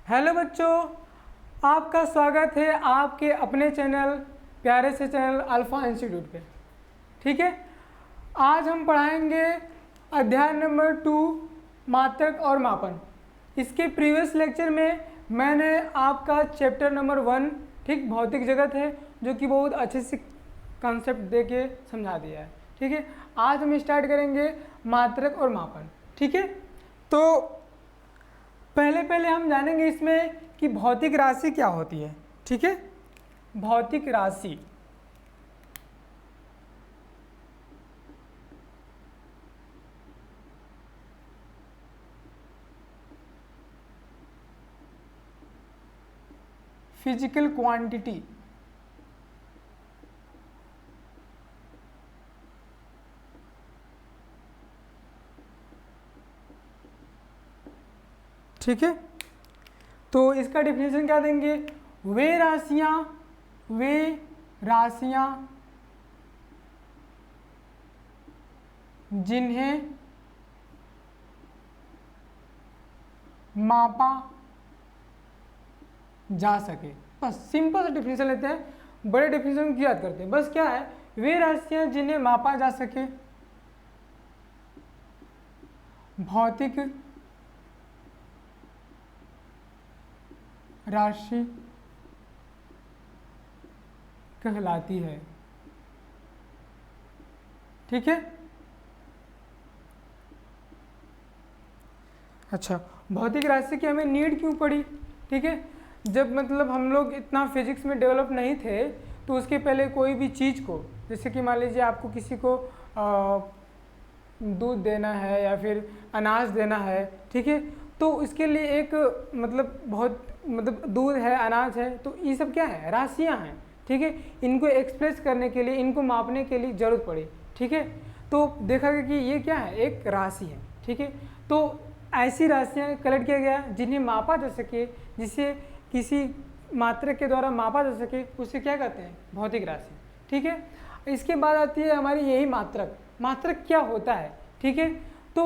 Hello बच्चों, आपका स्वागत है आपके अपने चैनल प्यारे से चैनल अल्फा इंस्टीट्यूट पे। ठीक है, आज हम पढ़ाएंगे अध्याय नंबर 2 मात्रक और मापन। इसके प्रीवियस लेक्चर में मैंने आपका चैप्टर नंबर 1 ठीक भौतिक जगत है जो कि बहुत अच्छे से कॉन्सेप्ट दे के समझा दिया है। ठीक है, आज हम स्टार्ट करेंगे मात्रक और मापन। ठीक है, तो पहले हम जानेंगे इसमें कि भौतिक राशि क्या होती है। ठीक है, भौतिक राशि फिजिकल क्वांटिटी ठीक है, तो इसका डिफिनेशन क्या देंगे? वे राशियां जिन्हें मापा जा सके। बस सिंपल सा डिफिनेशन लेते हैं, बड़े डिफिनेशन की याद करते हैं। बस क्या है? वे राशियां जिन्हें मापा जा सके भौतिक राशि कहलाती है। ठीक है, अच्छा, भौतिक राशि की हमें नीड क्यों पड़ी? ठीक है, जब मतलब हम लोग इतना फिजिक्स में डेवलप नहीं थे तो उसके पहले कोई भी चीज़ को, जैसे कि मान लीजिए आपको किसी को दूध देना है या फिर अनाज देना है, ठीक है, तो इसके लिए एक बहुत दूध है, अनाज है, तो ये सब क्या है? राशियां हैं। ठीक है, इनको एक्सप्रेस करने के लिए, इनको मापने के लिए ज़रूरत पड़ी। ठीक है, तो देखा गया कि ये क्या है? एक राशि है। ठीक है, तो ऐसी राशियां कलेक्ट किया गया जिन्हें मापा जा सके, जिसे किसी मात्रक के द्वारा मापा जा सके, उसे क्या कहते हैं? भौतिक राशि। ठीक है, इसके बाद आती है हमारी यही मात्रक। मात्रक क्या होता है? ठीक है, तो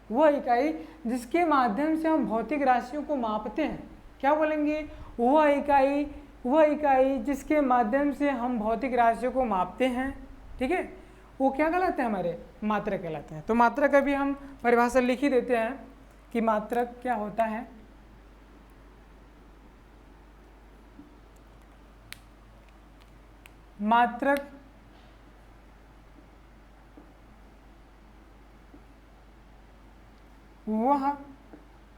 वह इकाई जिसके माध्यम से हम भौतिक राशियों को मापते हैं। क्या बोलेंगे? वह इकाई जिसके माध्यम से हम भौतिक राशियों को मापते हैं। ठीक है, वो क्या कहलाते हैं? हमारे मात्रक कहलाते हैं। तो मात्रक का भी हम परिभाषा लिख ही देते हैं कि मात्रक क्या होता है। मात्रक वह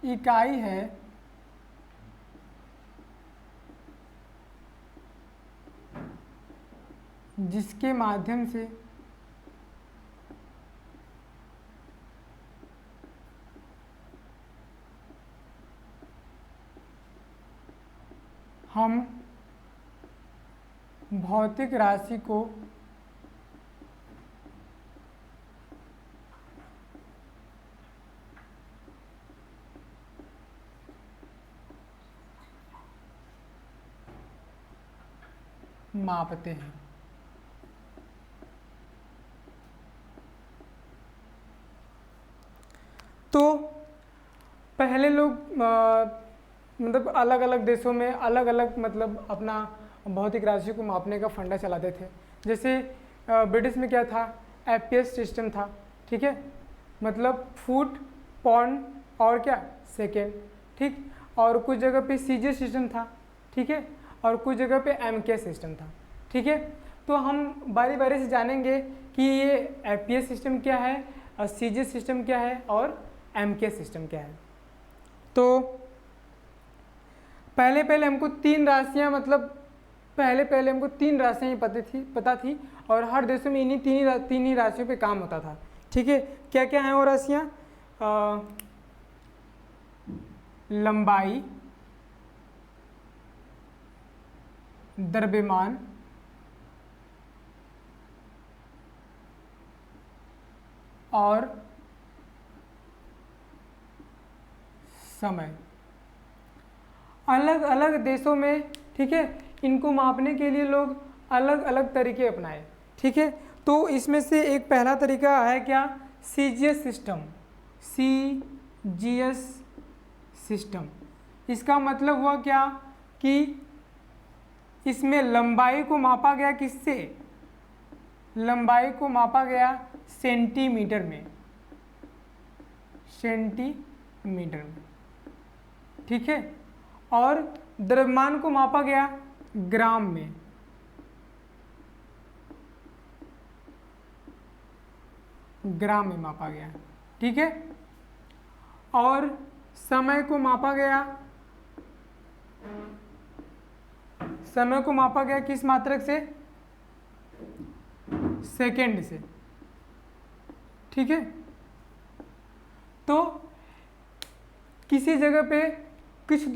इकाई है जिसके माध्यम से हम भौतिक राशि को मापते हैं। तो पहले लोग अलग अलग देशों में अलग अलग अपना भौतिक राशि को मापने का फंडा चलाते थे। जैसे ब्रिटिश में क्या था? एपीएस सिस्टम था। ठीक है, मतलब फुट, पॉन्ड और क्या? सेकेंड। ठीक, और कुछ जगह पे सीजीएस सिस्टम था। ठीक है, और कुछ जगह पे एमके सिस्टम था। ठीक है, तो हम बारी बारी से जानेंगे कि ये एपीएस सिस्टम क्या है, और सीजीएस सिस्टम क्या है, और एमके सिस्टम क्या है। तो पहले हमको तीन राशियां पहले हमको तीन राशियां पता थी और हर देशों में इन्हीं तीन ही राशियों पे काम होता था। ठीक है, क्या क्या हैं वो राशियां? लंबाई, द्रव्यमान, और समय। अलग अलग देशों में, ठीक है, इनको मापने के लिए लोग अलग अलग तरीके अपनाए। ठीक है, तो इसमें से एक पहला तरीका है क्या? CGS system. CGS system. इसका मतलब हुआ क्या कि इसमें लंबाई को मापा गया किससे, लंबाई को मापा गया सेंटीमीटर में, सेंटीमीटर में, ठीक है, और द्रव्यमान को मापा गया ग्राम में, ग्राम में मापा गया, ठीक है, और समय को मापा गया, समय को मापा गया किस मात्रक से, सेकेंड से, ठीक है। तो किसी जगह पे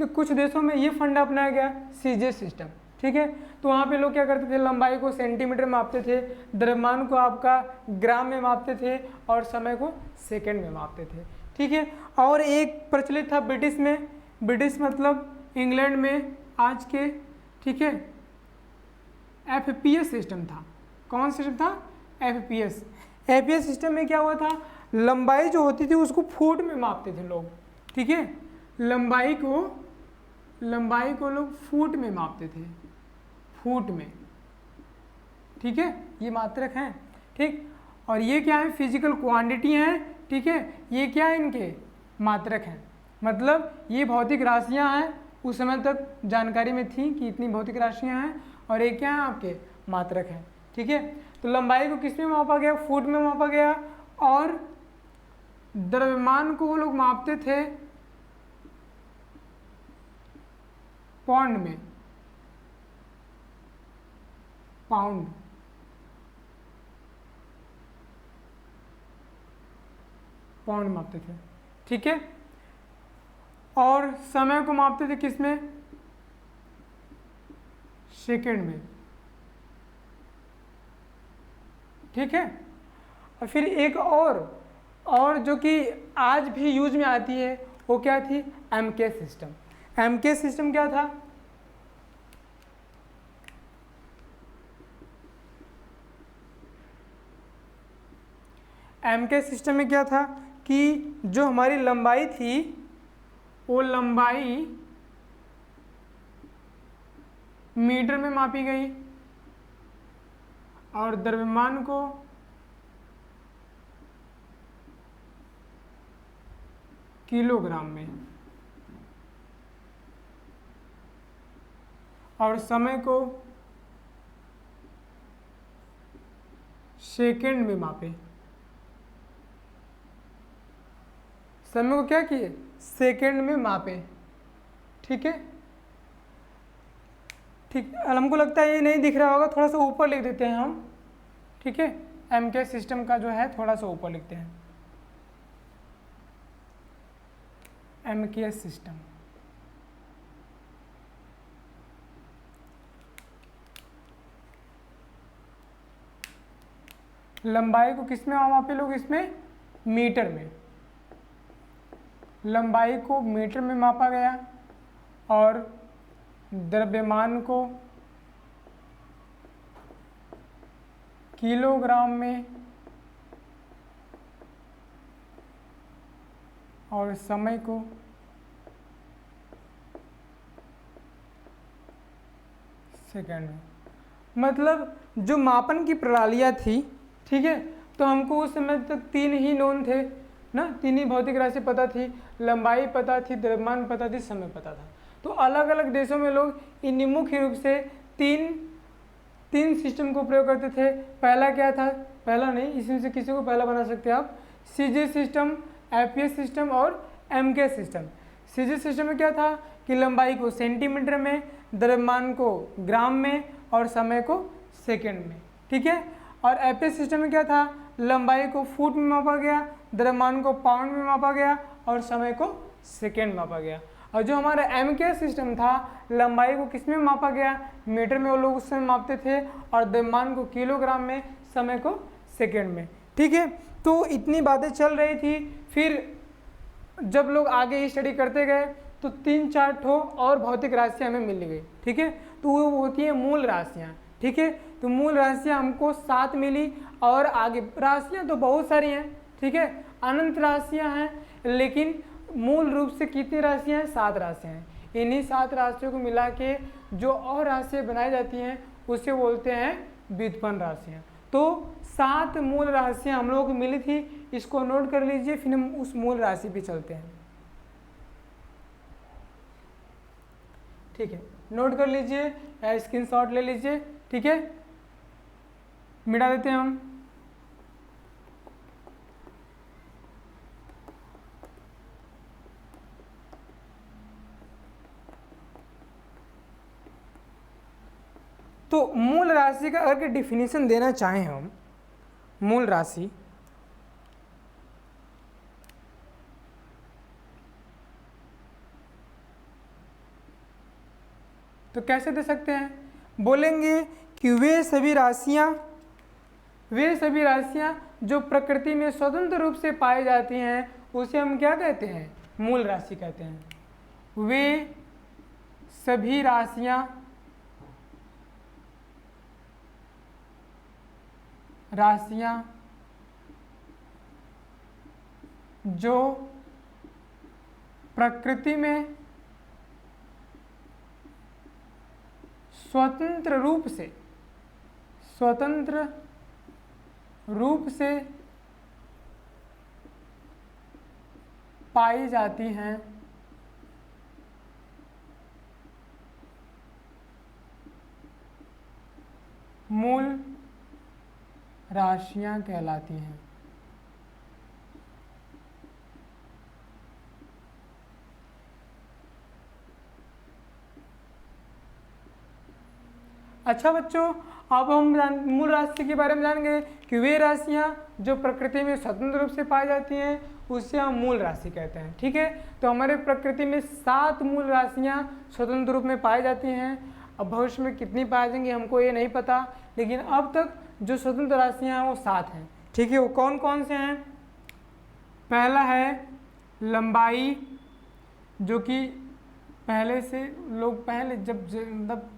कुछ देशों में ये फंडा अपनाया गया सीजे सिस्टम, ठीक है। तो वहाँ पे लोग क्या करते थे, लंबाई को सेंटीमीटर में मापते थे, द्रव्यमान को आपका ग्राम में मापते थे और समय को सेकंड में मापते थे, ठीक है। और एक प्रचलित था ब्रिटिश में, ब्रिटिश मतलब इंग्लैंड में आज के, ठीक है, एफपीएस सिस्टम था। कौन सिस्टम था, एफपीएस। एफपीएस सिस्टम में क्या हुआ था, लंबाई जो होती थी उसको फुट में मापते थे लोग, ठीक है, लंबाई को लोग फुट में मापते थे, फुट में, ठीक है, ये मात्रक हैं, ठीक। और ये क्या है, फिजिकल क्वांटिटी हैं, ठीक है, ये क्या है, इनके मात्रक हैं, मतलब ये भौतिक राशियां हैं, उस समय तक जानकारी में थी कि इतनी भौतिक राशियां हैं, और ये क्या है, आपके मात्रक हैं, ठीक है। तो लंबाई को किस में मापा गया, फुट में मापा गया, और द्रव्यमान को वो लोग मापते थे पाउंड में, पाउंड, पाउंड मापते थे, ठीक है। और समय को मापते थे किस में, सेकेंड में, ठीक है। और फिर एक और जो कि आज भी यूज में आती है वो क्या थी, एमके सिस्टम। एमके सिस्टम क्या था, एमके सिस्टम में क्या था कि जो हमारी लंबाई थी वो लंबाई मीटर में मापी गई और द्रव्यमान को किलोग्राम में, और समय को सेकंड में मापे, समय को क्या किए, सेकंड में मापे, ठीक है, ठीक। हमको लगता है ये नहीं दिख रहा होगा, थोड़ा सा ऊपर लिख देते हैं हम, ठीक है, एमके सिस्टम का जो है थोड़ा सा ऊपर लिखते हैं, एमके सिस्टम। लंबाई को किस में मापे लोग, इसमें मीटर में, लंबाई को मीटर में मापा गया और द्रव्यमान को किलोग्राम में और समय को सेकंड में। मतलब जो मापन की प्रणालियाँ थी, ठीक है, तो हमको उस समय तक तीन ही नोन थे ना, तीन ही भौतिक राशि पता थी, लंबाई पता थी, द्रव्यमान पता थी, समय पता था। तो अलग अलग देशों में लोग इन मुख्य रूप से तीन सिस्टम को प्रयोग करते थे। पहला क्या था, पहला नहीं, इसमें से किसी को पहला बना सकते हैं आप, सीजे सिस्टम, एफपीएस सिस्टम और एमके सिस्टम। सीजे सिस्टम में क्या था कि लंबाई को सेंटीमीटर में, द्रव्यमान को ग्राम में और समय को सेकंड में, ठीक है। और एफपीएस सिस्टम में क्या था, लंबाई को फुट में मापा गया, द्रव्यमान को पाउंड में मापा गया और समय को सेकेंड में मापा गया। और जो हमारा एमके सिस्टम था, लंबाई को किस में मापा गया, मीटर में वो लोग उस समय मापते थे, और द्रव्यमान को किलोग्राम में, समय को सेकेंड में, ठीक है। तो इतनी बातें चल रही थी। फिर जब लोग आगे स्टडी करते गए तो 3-4 ठो और भौतिक राशियाँ हमें मिल गई, ठीक है। तो वो होती है मूल राशियाँ, ठीक है। तो मूल राशियाँ हमको 7 मिली, और आगे राशियाँ तो बहुत सारी हैं, ठीक है, अनंत राशियाँ हैं, लेकिन मूल रूप से कितनी राशियाँ हैं? 7 राशियाँ हैं। इन्हीं 7 राशियों को मिला के जो और राशियाँ बनाई जाती हैं उसे बोलते हैं व्युत्पन्न राशियाँ। तो 7 मूल राशियाँ हम लोगों को मिली थी, इसको नोट कर लीजिए, फिर हम उस मूल राशि पे चलते हैं। ठीक है, नोट कर लीजिए या स्क्रीनशॉट ले लीजिए। ठीक है, मिटा देते हैं हम। तो मूल राशि का अगर डिफिनीशन देना चाहें हम, मूल राशि तो कैसे दे सकते हैं? बोलेंगे कि वे सभी राशियां जो प्रकृति में स्वतंत्र रूप से पाई जाती हैं उसे हम क्या कहते हैं? मूल राशि कहते हैं। वे सभी राशियां जो प्रकृति में स्वतंत्र रूप से पाई जाती हैं मूल राशियां कहलाती हैं। अच्छा बच्चों, अब हम मूल राशि के बारे में जानेंगे कि वे राशियां जो प्रकृति में स्वतंत्र रूप से पाई जाती हैं उसे हम मूल राशि कहते हैं। ठीक है, तो हमारे प्रकृति में 7 मूल राशियां स्वतंत्र रूप में पाई जाती हैं। अब भविष्य में कितनी पाई जाएंगी हमको ये नहीं पता, लेकिन अब तक जो स्वतंत्र राशियां हैं वो 7 हैं। ठीक है, वो कौन कौन से हैं? पहला है लंबाई, जो कि पहले से लोग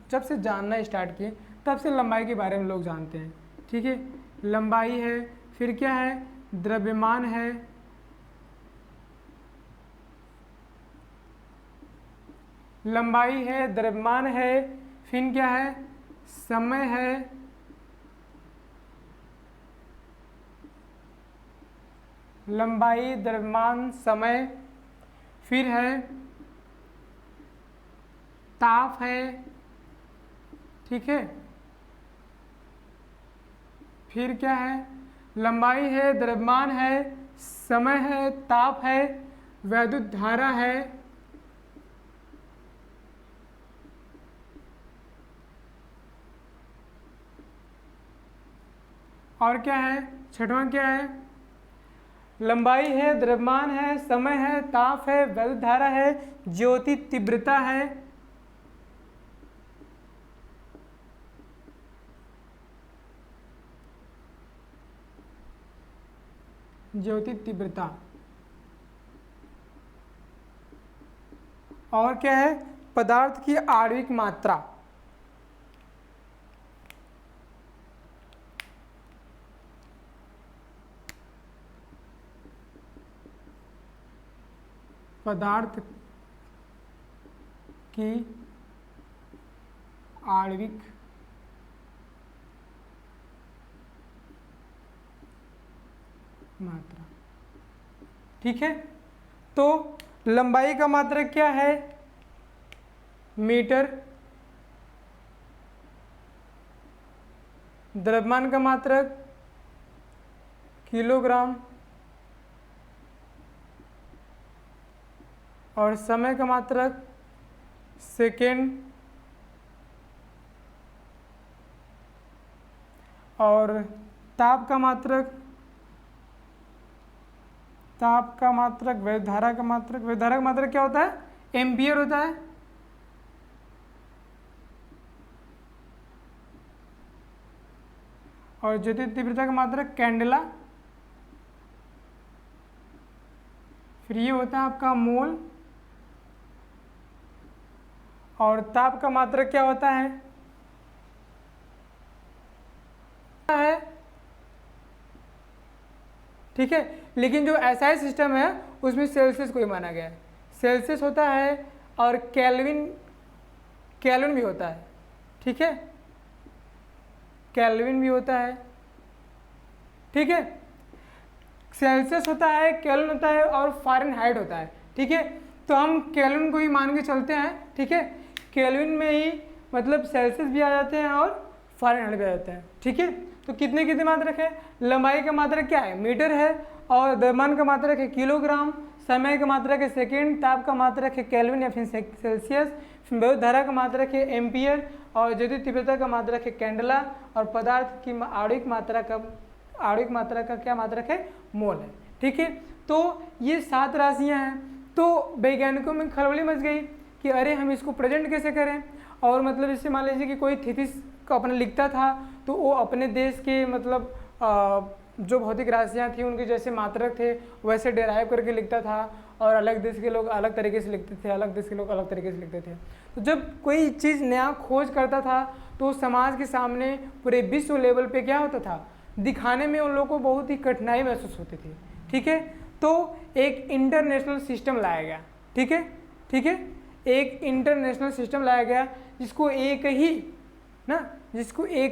जब से जानना स्टार्ट किए तब से लंबाई के बारे में लोग जानते हैं। ठीक है, लंबाई है। फिर क्या है? द्रव्यमान है। लंबाई है, द्रव्यमान है। फिर क्या है? समय है। लंबाई, द्रव्यमान, समय। फिर है ताप है। ठीक है, फिर क्या है? लंबाई है, द्रव्यमान है, समय है, ताप है, वैद्युत धारा है। और क्या है? छठवां क्या है? लंबाई है, द्रव्यमान है, समय है, ताप है, वैद्युत धारा है, ज्योति तीव्रता है। ज्योति तीव्रता। और क्या है? पदार्थ की आणविक मात्रा। पदार्थ की आणविक मात्रा। ठीक है, तो लंबाई का मात्रक क्या है? मीटर। द्रव्यमान का मात्रक किलोग्राम। और समय का मात्रक सेकेंड। और ताप का मात्रक वैद्युत धारा का मात्रक। वैद्युत धारा का मात्रक क्या होता है? एम्पियर होता है। और ज्योति तीव्रता का मात्रक कैंडेला। फिर ये होता है आपका मोल। और ताप का मात्रक क्या होता है? ठीक है, लेकिन जो एसआई सिस्टम है उसमें सेल्सियस को ही माना गया है। सेल्सियस होता है और केल्विन भी होता है, ठीक है, केल्विन भी होता है, ठीक है। सेल्सियस होता है, केल्विन होता है और फ़ारेनहाइट होता है, ठीक है। तो हम केल्विन को ही मान के चलते हैं, ठीक है। केल्विन में ही मतलब सेल्सियस भी आ जाते हैं और फ़ारेनहाइट भी आ जाते हैं, ठीक है। तो कितने कितने मात्रक है? लंबाई का मात्रक क्या है? मीटर है, और द्रव्यमान का मात्रक है किलोग्राम, समय का मात्रक है सेकेंड, ताप का मात्रक है केल्विन या फिर सेल्सियस, विद्युत धारा का मात्रक है एम्पियर, और ज्योति तीव्रता का मात्रक है कैंडला, और पदार्थ की आणविक मात्रा का क्या मात्रक है? मोल है, ठीक है। तो ये 7 राशियां हैं। तो वैज्ञानिकों में खलबली मच गई कि अरे हम इसको प्रेजेंट कैसे करें, और मतलब इससे मान लीजिए कि कोई थीसिस का अपना लिखता था तो वो अपने देश के मतलब जो भौतिक राशियाँ थी उनके जैसे मात्रक थे वैसे डेराइव करके लिखता था, और अलग देश के लोग अलग तरीके से लिखते थे, अलग देश के लोग अलग तरीके से लिखते थे। तो जब कोई चीज़ नया खोज करता था तो समाज के सामने पूरे विश्व लेवल पे क्या होता था? दिखाने में उन लोगों को बहुत ही कठिनाई महसूस होती थी, ठीक है। तो एक इंटरनेशनल सिस्टम लाया गया, ठीक है, ठीक है। एक इंटरनेशनल सिस्टम लाया गया जिसको एक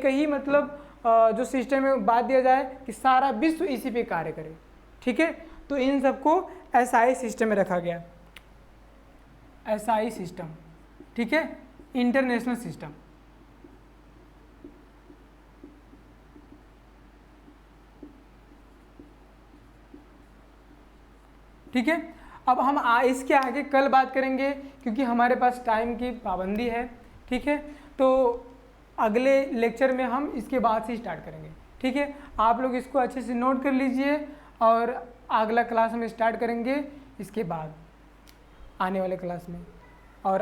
ही मतलब जो सिस्टम में बात दिया जाए कि सारा विश्व इसी पे कार्य करे, ठीक है। तो इन सबको SI सिस्टम में रखा गया, SI सिस्टम, ठीक है, इंटरनेशनल सिस्टम। ठीक है। अब हम इसके आगे कल बात करेंगे क्योंकि हमारे पास टाइम की पाबंदी है, ठीक है। तो अगले लेक्चर में हम इसके बाद से स्टार्ट करेंगे, ठीक है। आप लोग इसको अच्छे से नोट कर लीजिए, और अगला क्लास हम स्टार्ट करेंगे इसके बाद आने वाले क्लास में। और